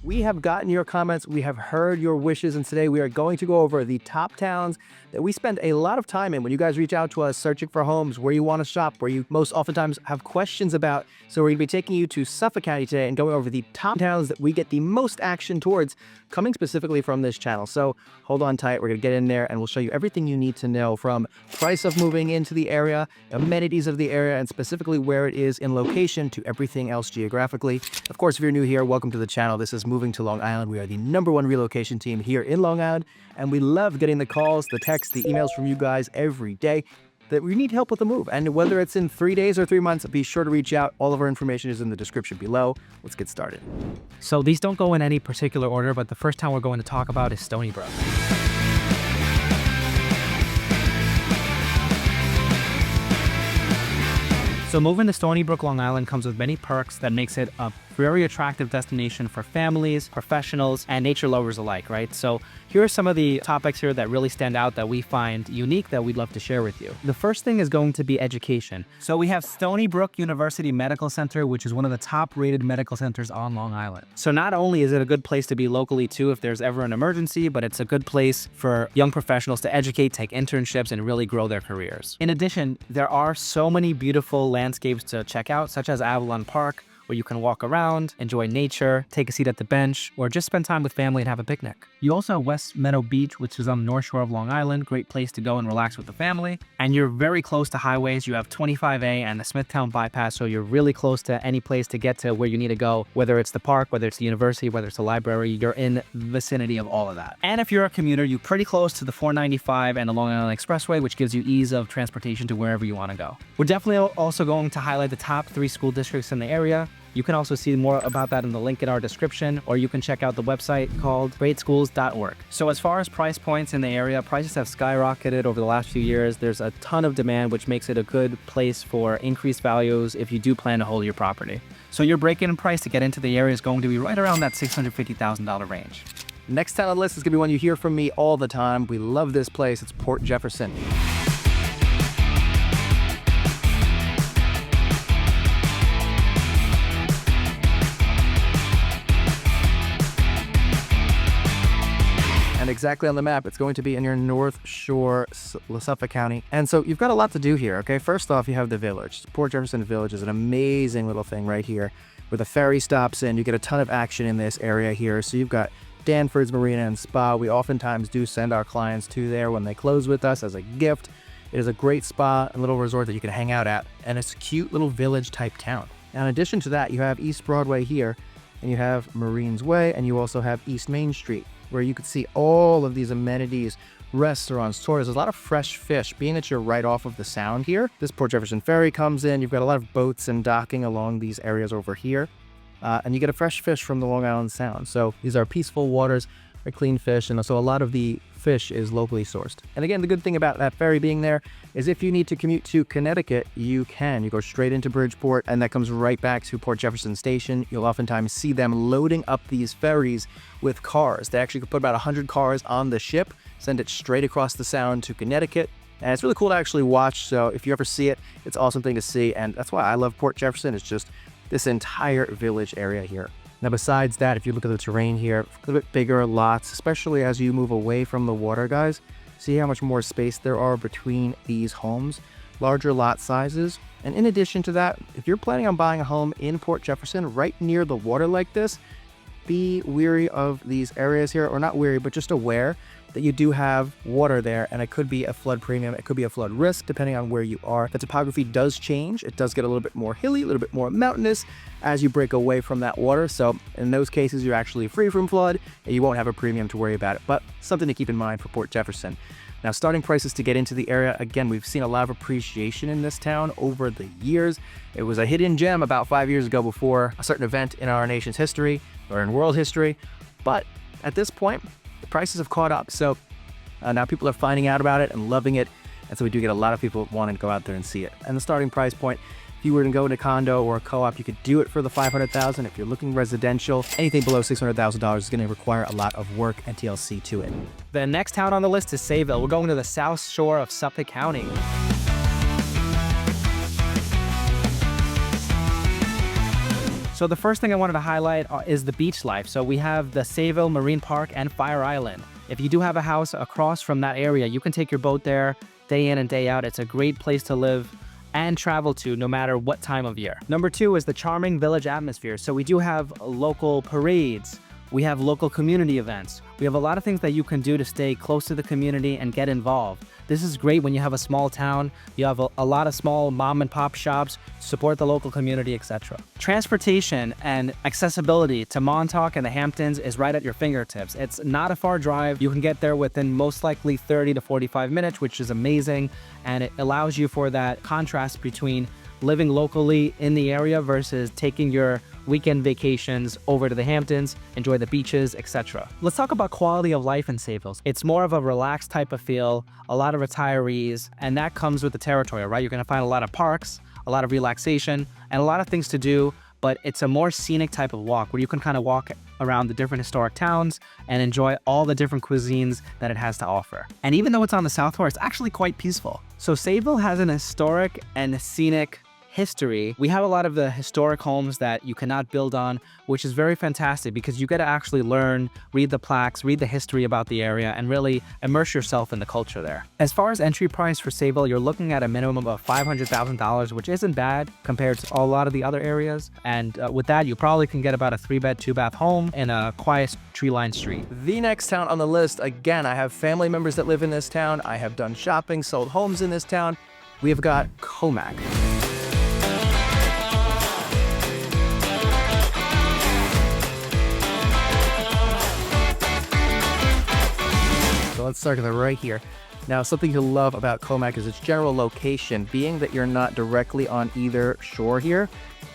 We have gotten your comments, we have heard your wishes, and today we are going to go over the top towns that we spend a lot of time in when you guys reach out to us searching for homes, where you want to shop, where you most oftentimes have questions about. So we're going to be taking you to Suffolk County today and going over the top towns that we get the most action towards, coming specifically from this channel. So hold on tight, we're going to get in there and we'll show you everything you need to know, from price of moving into the area, amenities of the area, and specifically where it is in location, to everything else geographically. Of course, if you're new here, welcome to the channel. This is Moving to Long Island. We are the #1 relocation team here in Long Island, and we love getting the calls, the texts, the emails from you guys every day that we need help with the move. And whether it's in 3 days or 3 months, be sure to reach out. All of our information is in the description below. Let's get started. So these don't go in any particular order, but the first town we're going to talk about is Stony Brook. So moving to Stony Brook, Long Island comes with many perks that makes it a very attractive destination for families, professionals, and nature lovers alike, right? So here are some of the topics here that really stand out that we find unique that we'd love to share with you. The first thing is going to be education. So we have Stony Brook University Medical Center, which is one of the top-rated medical centers on Long Island. So not only is it a good place to be locally too if there's ever an emergency, but it's a good place for young professionals to educate, take internships, and really grow their careers. In addition, there are so many beautiful landscapes to check out, such as Avalon Park, where you can walk around, enjoy nature, take a seat at the bench, or just spend time with family and have a picnic. You also have West Meadow Beach, which is on the North Shore of Long Island. Great place to go and relax with the family. And you're very close to highways. You have 25A and the Smithtown bypass, so you're really close to any place to get to where you need to go, whether it's the park, whether it's the university, whether it's the library. You're in the vicinity of all of that. And if you're a commuter, you're pretty close to the 495 and the Long Island Expressway, which gives you ease of transportation to wherever you want to go. We're definitely also going to highlight the top 3 school districts in the area. You can also see more about that in the link in our description, or you can check out the website called greatschools.org. So as far as price points in the area, prices have skyrocketed over the last few years. There's a ton of demand, which makes it a good place for increased values if you do plan to hold your property. So your break-in price to get into the area is going to be right around that $650,000 range. Next town on the list is going to be one you hear from me all the time. We love this place. It's Port Jefferson. And exactly on the map, it's going to be in your North Shore, Suffolk County. And so you've got a lot to do here, okay? First off, you have the village. Port Jefferson Village is an amazing little thing right here, where the ferry stops in. You get a ton of action in this area here. So you've got Danford's Marina and Spa. We oftentimes do send our clients to there when they close with us as a gift. It is a great spa and little resort that you can hang out at, and it's a cute little village type town. Now, in addition to that, you have East Broadway here, and you have Marines Way, and you also have East Main Street, where you could see all of these amenities, restaurants, stores. There's a lot of fresh fish. Being that you're right off of the sound here, this Port Jefferson ferry comes in. You've got a lot of boats and docking along these areas over here. And you get a fresh fish from the Long Island Sound. So these are peaceful waters, very clean fish, and so a lot of the fish is locally sourced. And again, the good thing about that ferry being there is if you need to commute to Connecticut, you can. You go straight into Bridgeport, and that comes right back to Port Jefferson Station. You'll oftentimes see them loading up these ferries with cars. They actually could put about 100 cars on the ship, send it straight across the Sound to Connecticut. And it's really cool to actually watch. So if you ever see it, it's an awesome thing to see. And that's why I love Port Jefferson. It's just this entire village area here. Now, besides that, if you look at the terrain here, a little bit bigger lots, especially as you move away from the water, guys. See how much more space there are between these homes, larger lot sizes. And in addition to that, if you're planning on buying a home in Port Jefferson right near the water like this, be wary of these areas here, or not wary, but just aware that you do have water there, and it could be a flood premium, it could be a flood risk, depending on where you are. The topography does change. It does get a little bit more hilly, a little bit more mountainous as you break away from that water. So in those cases, you're actually free from flood, and you won't have a premium to worry about it, but something to keep in mind for Port Jefferson. Now, starting prices to get into the area, again, we've seen a lot of appreciation in this town over the years. It was a hidden gem about 5 years ago before a certain event in our nation's history, or in world history, but at this point, the prices have caught up. So now people are finding out about it and loving it. And so we do get a lot of people wanting to go out there and see it. And the starting price point, if you were to go into condo or a co-op, you could do it for the $500,000. If you're looking residential, anything below $600,000 is going to require a lot of work and TLC to it. The next town on the list is Sayville. We're going to the South Shore of Suffolk County. So the first thing I wanted to highlight is the beach life. So we have the Sayville Marine Park and Fire Island. If you do have a house across from that area, you can take your boat there day in and day out. It's a great place to live and travel to no matter what time of year. Number 2 is the charming village atmosphere. So we do have local parades. We have local community events. We have a lot of things that you can do to stay close to the community and get involved. This is great when you have a small town, you have a lot of small mom and pop shops, support the local community, etc. Transportation and accessibility to Montauk and the Hamptons is right at your fingertips. It's not a far drive. You can get there within most likely 30 to 45 minutes, which is amazing. And it allows you for that contrast between living locally in the area versus taking your weekend vacations over to the Hamptons, enjoy the beaches, etc. Let's talk about quality of life in Sayville. It's more of a relaxed type of feel, a lot of retirees, and that comes with the territory, right? You're gonna find a lot of parks, a lot of relaxation, and a lot of things to do, but it's a more scenic type of walk where you can kind of walk around the different historic towns and enjoy all the different cuisines that it has to offer. And even though it's on the South Shore, it's actually quite peaceful. So Sayville has an historic and scenic history. We have a lot of the historic homes that you cannot build on, which is very fantastic because you get to actually learn, read the plaques, read the history about the area, and really immerse yourself in the culture there. As far as entry price for Sayville, you're looking at a minimum of $500,000, which isn't bad compared to a lot of the other areas. And with that, you probably can get about a 3-bed, 2-bath home in a quiet tree-lined street. The next town on the list, again, I have family members that live in this town. I have done shopping, sold homes in this town. We have got Commack. So let's start right here. Now, something you'll love about Commack is its general location. Being that you're not directly on either shore here,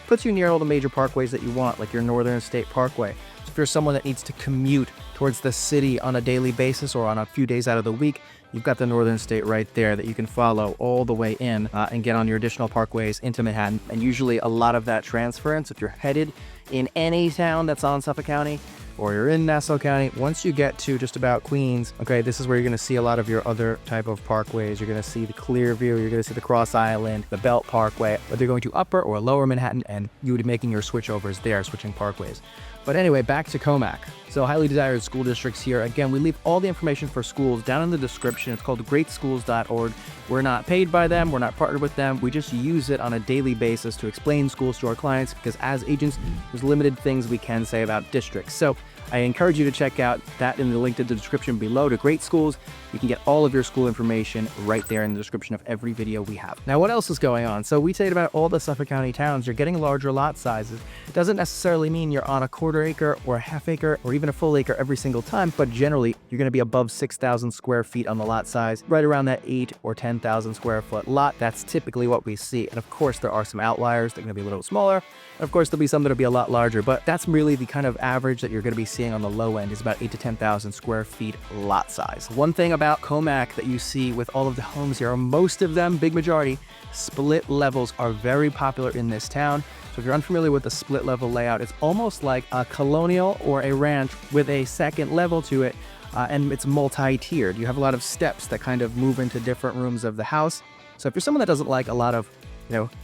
puts you near all the major parkways that you want, like your Northern State Parkway. So if you're someone that needs to commute towards the city on a daily basis or on a few days out of the week, you've got the Northern State right there that you can follow all the way in and get on your additional parkways into Manhattan. And usually a lot of that transference, if you're headed in any town that's on Suffolk County, or you're in Nassau County, once you get to just about Queens, okay, this is where you're gonna see a lot of your other type of parkways. You're gonna see the Clearview, you're gonna see the Cross Island, the Belt Parkway, whether you're going to Upper or Lower Manhattan, and you would be making your switchovers there, switching parkways. But anyway, back to Commack. So highly desired school districts here. Again, we leave all the information for schools down in the description. It's called greatschools.org. We're not paid by them. We're not partnered with them. We just use it on a daily basis to explain schools to our clients because as agents, there's limited things we can say about districts. So I encourage you to check out that in the link to the description below to Great Schools. You can get all of your school information right there in the description of every video we have. Now, what else is going on? So we say about all the Suffolk County towns, you're getting larger lot sizes. It doesn't necessarily mean you're on a quarter acre or a half acre or even a full acre every single time, but generally you're going to be above 6,000 square feet on the lot size, right around that 8 or 10,000 square foot lot. That's typically what we see. And of course, there are some outliers that are going to be a little smaller. And of course, there'll be some that'll be a lot larger, but that's really the kind of average that you're going to be seeing on the low end is about 8 to 10,000 square feet lot size. One thing about Commack that you see with all of the homes here, most of them, big majority, split levels are very popular in this town. So if you're unfamiliar with the split level layout, it's almost like a colonial or a ranch with a second level to it, and it's multi-tiered. You have a lot of steps that kind of move into different rooms of the house. So if you're someone that doesn't like a lot of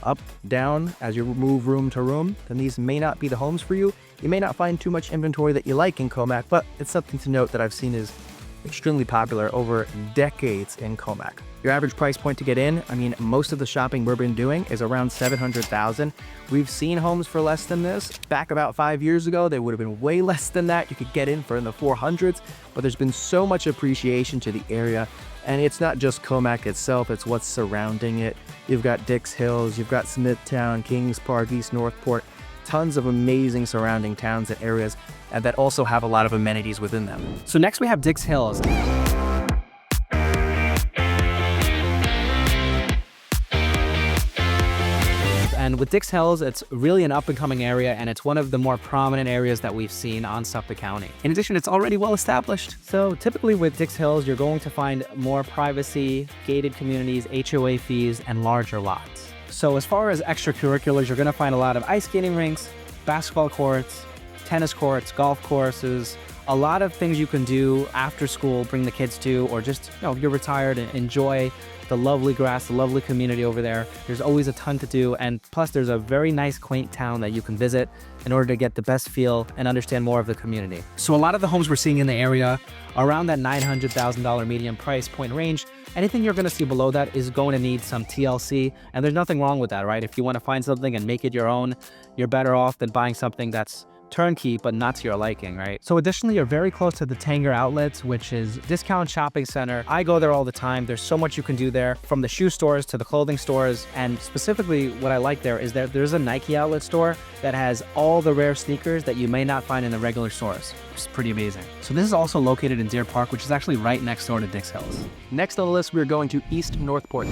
up, down, as you move room to room, then these may not be the homes for you. You may not find too much inventory that you like in Commack, but it's something to note that I've seen is extremely popular over decades in Commack. Your average price point to get in, I mean, most of the shopping we've been doing is around $700,000. We've seen homes for less than this. Back about 5 years ago, they would have been way less than that. You could get in for in the 400s, but there's been so much appreciation to the area. And it's not just Commack itself, it's what's surrounding it. You've got Dix Hills, you've got Smithtown, Kings Park, East Northport, tons of amazing surrounding towns and areas that also have a lot of amenities within them. So next we have Dix Hills. And with Dix Hills, it's really an up-and-coming area, and it's one of the more prominent areas that we've seen on Suffolk County. In addition, it's already well established. So typically with Dix Hills, you're going to find more privacy, gated communities, HOA fees, and larger lots. So as far as extracurriculars, you're gonna find a lot of ice skating rinks, basketball courts, tennis courts, golf courses, a lot of things you can do after school, bring the kids to, or just, you're retired and enjoy the lovely grass, the lovely community over there. There's always a ton to do, and plus there's a very nice quaint town that you can visit in order to get the best feel and understand more of the community. So a lot of the homes we're seeing in the area are around that $900,000 median price point range. Anything you're going to see below that is going to need some TLC, and there's nothing wrong with that, right? If you want to find something and make it your own, you're better off than buying something that's turnkey but not to your liking, right? So additionally, you're very close to the Tanger Outlets, which is discount shopping center. I go there all the time. There's so much you can do there, from the shoe stores to the clothing stores. And specifically what I like there is that there's a Nike outlet store that has all the rare sneakers that you may not find in the regular stores. It's pretty amazing. So this is also located in Deer Park, which is actually right next door to Dix Hills. Next on the list, we're going to East Northport.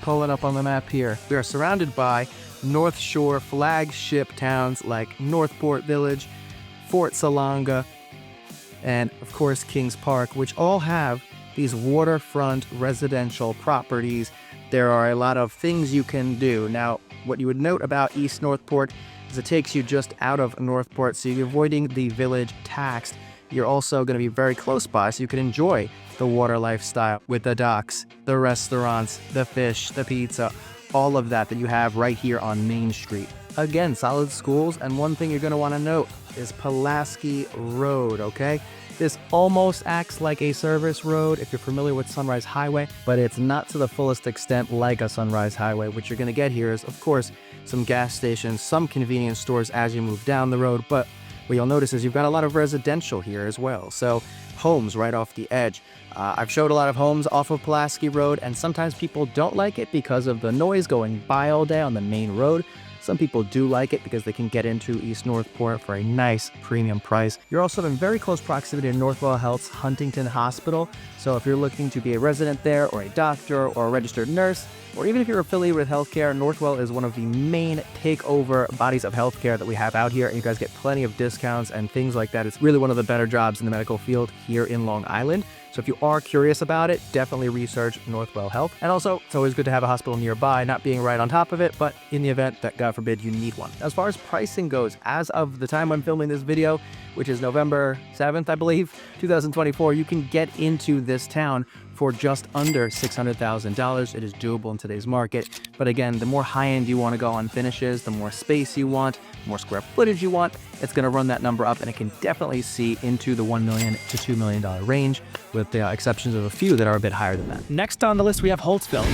Pull it up on the map here. We are surrounded by North Shore flagship towns like Northport Village, Fort Salonga, and of course Kings Park, which all have these waterfront residential properties. There are a lot of things you can do. Now, what you would note about East Northport is it takes you just out of Northport, so you're avoiding the village tax. You're also going to be very close by, so you can enjoy the water lifestyle with the docks, the restaurants, the fish, the pizza, all of that you have right here on Main Street. Again, solid schools, and one thing you're going to want to note is Pulaski Road, okay? This almost acts like a service road if you're familiar with Sunrise Highway, but it's not to the fullest extent like a Sunrise Highway. What you're going to get here is, of course, some gas stations, some convenience stores as you move down the road, but what you'll notice is you've got a lot of residential here as well. So homes right off the edge. I've showed a lot of homes off of Pulaski Road, and sometimes people don't like it because of the noise going by all day on the main road. Some people do like it because they can get into East Northport for a nice premium price. You're also in very close proximity to Northwell Health's Huntington Hospital. So if you're looking to be a resident there, or a doctor, or a registered nurse, or even if you're affiliated with healthcare, Northwell is one of the main takeover bodies of healthcare that we have out here. And you guys get plenty of discounts and things like that. It's really one of the better jobs in the medical field here in Long Island. So if you are curious about it, definitely research Northwell Health. And also, it's always good to have a hospital nearby, not being right on top of it, but in the event that, God forbid, you need one. As far as pricing goes, as of the time I'm filming this video, which is November 7th, I believe, 2024, you can get into this town for just under $600,000. It is doable in today's market. But again, the more high-end you want to go on finishes, the more space you want, the more square footage you want, it's going to run that number up, and it can definitely see into the $1 million to $2 million range, with the exceptions of a few that are a bit higher than that. Next on the list, we have Holtsville.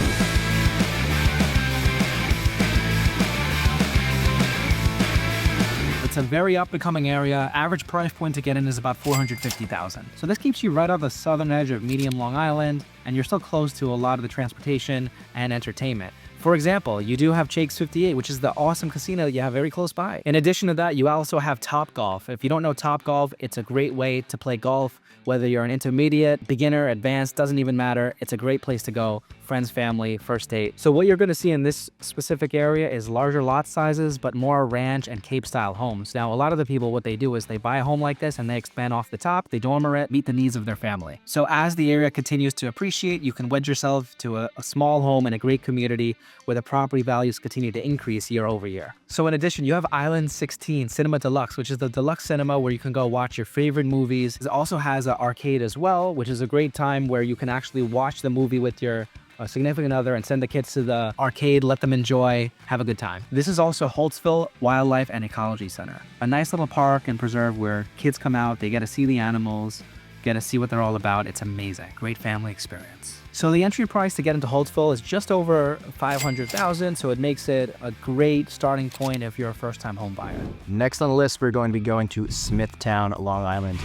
It's a very up-and-coming area. Average price point to get in is about $450,000. So this keeps you right on the southern edge of medium Long Island, and you're still close to a lot of the transportation and entertainment. For example, you do have Jake's 58, which is the awesome casino that you have very close by. In addition to that, you also have Top Golf. If you don't know Top Golf, it's a great way to play golf. Whether you're an intermediate, beginner, advanced, doesn't even matter. It's a great place to go. Friends, family, first date. So what you're going to see in this specific area is larger lot sizes, but more ranch and Cape style homes. Now, a lot of the people, what they do is they buy a home like this and they expand off the top, they dormer it, meet the needs of their family. So as the area continues to appreciate, you can wedge yourself to a small home in a great community where the property values continue to increase year over year. So in addition, you have Island 16 Cinema Deluxe, which is the deluxe cinema where you can go watch your favorite movies. It also has an arcade as well, which is a great time where you can actually watch the movie with your significant other and send the kids to the arcade, let them enjoy, have a good time. This is also Holtsville Wildlife and Ecology Center, a nice little park and preserve where kids come out, they get to see the animals, get to see what they're all about. It's amazing. Great family experience. So the entry price to get into Holtsville is just over $500,000, so it makes it a great starting point if you're a first-time home buyer. Next on the list, we're going to be going to Smithtown, Long Island.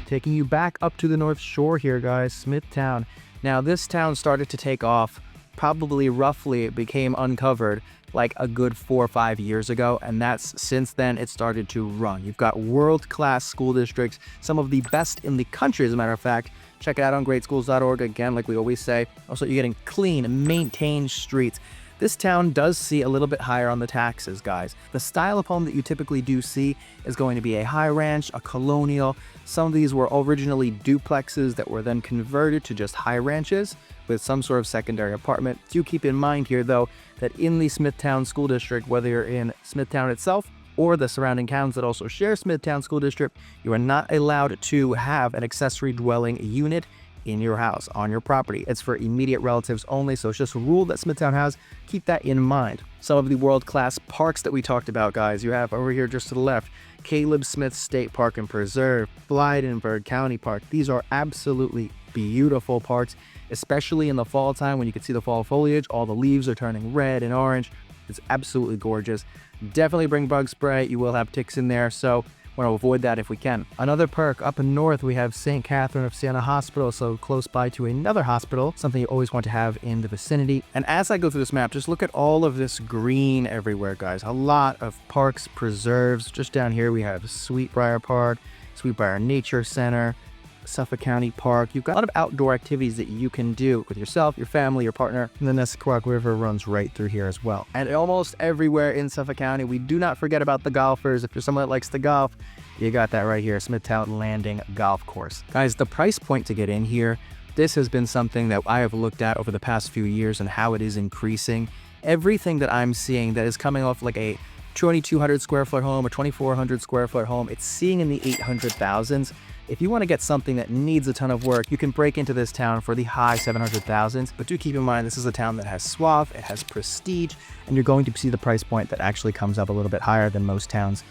Taking you back up to the North Shore here, guys, Smithtown. Now, this town started to take off, probably roughly it became uncovered like a good 4 or 5 years ago, and that's since then it started to run. You've got world-class school districts, some of the best in the country, as a matter of fact. Check it out on greatschools.org, again, like we always say. Also, you're getting clean, maintained streets. This town does see a little bit higher on the taxes, guys. The style of home that you typically do see is going to be a high ranch, a colonial. Some of these were originally duplexes that were then converted to just high ranches. with some sort of secondary apartment. Do keep in mind here, though, that in the Smithtown School District, whether you're in Smithtown itself or the surrounding towns that also share Smithtown School District, you are not allowed to have an accessory dwelling unit in your house, on your property. It's for immediate relatives only, so it's just a rule that Smithtown has. Keep that in mind. Some of the world-class parks that we talked about, guys, you have over here just to the left, Caleb Smith State Park and Preserve, Blydenburg County Park. These are absolutely beautiful parks, especially in the fall time when you can see the fall foliage. All the leaves are turning red and orange. It's absolutely gorgeous. Definitely bring bug spray. You will have ticks in there, so want to avoid that if we can. Another perk, up in north, we have St. Catherine of Siena Hospital, so close by to another hospital, something you always want to have in the vicinity. And as I go through this map, just look at all of this green everywhere, guys. A lot of parks, preserves. Just down here, we have Sweetbriar Park, Sweetbriar Nature Center, Suffolk County Park. You've got a lot of outdoor activities that you can do with yourself, your family, your partner. And the Nesquak River runs right through here as well. And almost everywhere in Suffolk County, we do not forget about the golfers. If you're someone that likes to golf, you got that right here, Smithtown Landing Golf Course. Guys, the price point to get in here, this has been something that I have looked at over the past few years and how it is increasing. Everything that I'm seeing that is coming off like a 2,200 square foot home, a 2,400 square foot home, it's seeing in the 800,000s. If you want to get something that needs a ton of work, you can break into this town for the high 700,000s. But do keep in mind, this is a town that has suave, it has prestige, and you're going to see the price point that actually comes up a little bit higher than most towns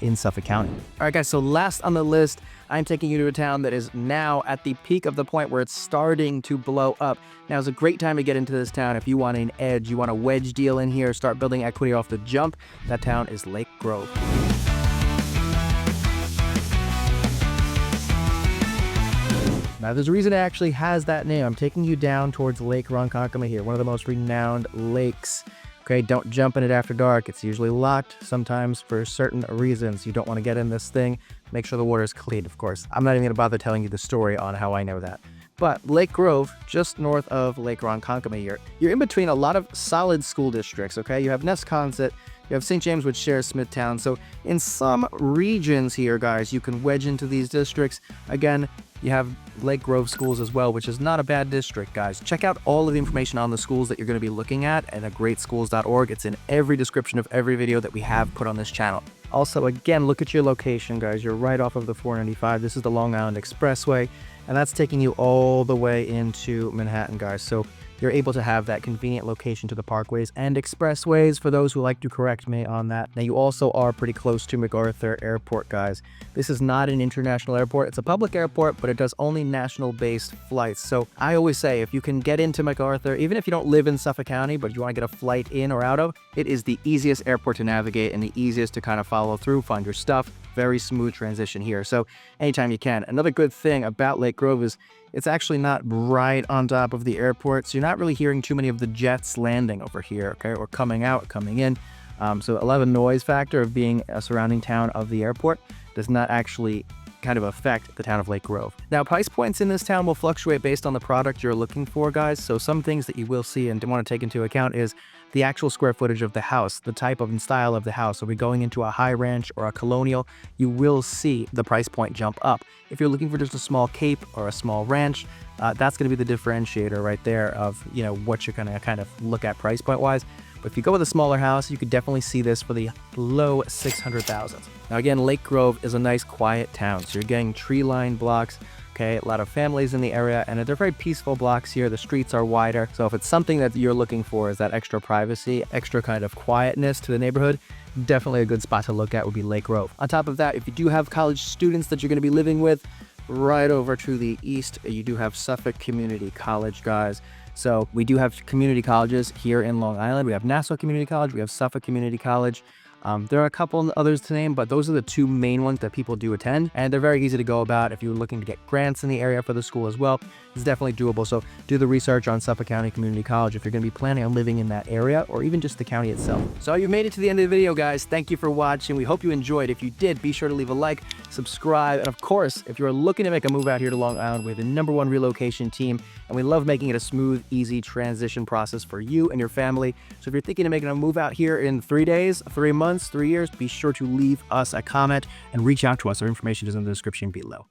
in Suffolk County. All right, guys, so last on the list, I'm taking you to a town that is now at the peak of the point where it's starting to blow up. Now is a great time to get into this town if you want an edge, you want a wedge deal in here, start building equity off the jump. That town is Lake Grove. Now, there's a reason it actually has that name. I'm taking you down towards Lake Ronkonkoma here, one of the most renowned lakes. Okay, don't jump in it after dark. It's usually locked sometimes for certain reasons. You don't want to get in this thing. Make sure the water is clean, of course. I'm not even going to bother telling you the story on how I know that. But Lake Grove, just north of Lake Ronkonkoma here, you're in between a lot of solid school districts, okay? You have Nesconset, you have St. James, which shares Smithtown. So in some regions here, guys, you can wedge into these districts. Again, you have Lake Grove schools as well, which is not a bad district, guys. Check out all of the information on the schools that you're going to be looking at greatschools.org. It's in every description of every video that we have put on this channel. Also, again, look at your location, guys. You're right off of the 495. This is the Long Island Expressway, and that's taking you all the way into Manhattan, guys. So you're able to have that convenient location to the parkways and expressways, for those who like to correct me on that. Now, you also are pretty close to MacArthur Airport, guys. This is not an international airport. It's a public airport, but it does only national-based flights. So I always say, if you can get into MacArthur, even if you don't live in Suffolk County, but you want to get a flight in or out of, it is the easiest airport to navigate and the easiest to kind of follow through, find your stuff. Very smooth transition here. So anytime you can. Another good thing about Lake Grove is it's actually not right on top of the airport, so you're not really hearing too many of the jets landing over here, okay, or coming out, coming in. So a lot of the noise factor of being a surrounding town of the airport does not actually kind of affect the town of Lake Grove. Now, price points in this town will fluctuate based on the product you're looking for, guys. So some things that you will see and want to take into account is the actual square footage of the house, the type of and style of the house. Are we going into a high ranch or a colonial? You will see the price point jump up. If you're looking for just a small cape or a small ranch, that's going to be the differentiator right there of, you know, what you're going to kind of look at price point wise. But if you go with a smaller house, you could definitely see this for the low 600,000s. Now again, Lake Grove is a nice quiet town. So you're getting tree-lined blocks, okay, a lot of families in the area, and they're very peaceful blocks here. The streets are wider. So if it's something that you're looking for is that extra privacy, extra kind of quietness to the neighborhood, definitely a good spot to look at would be Lake Grove. On top of that, if you do have college students that you're going to be living with, right over to the east, you do have Suffolk Community College, guys. So we do have community colleges here in Long Island. We have Nassau Community College, we have Suffolk Community College. There are a couple others to name, but those are the two main ones that people do attend, and they're very easy to go about. If you're looking to get grants in the area for the school as well, it's definitely doable. So do the research on Suffolk County Community College if you're going to be planning on living in that area or even just the county itself. So you've made it to the end of the video, guys. Thank you for watching. We hope you enjoyed. If you did, be sure to leave a like, subscribe, and of course, if you're looking to make a move out here to Long Island, we're the #1 relocation team, and we love making it a smooth, easy transition process for you and your family. So if you're thinking of making a move out here in 3 days, 3 months, 3 years, be sure to leave us a comment and reach out to us. Our information is in the description below.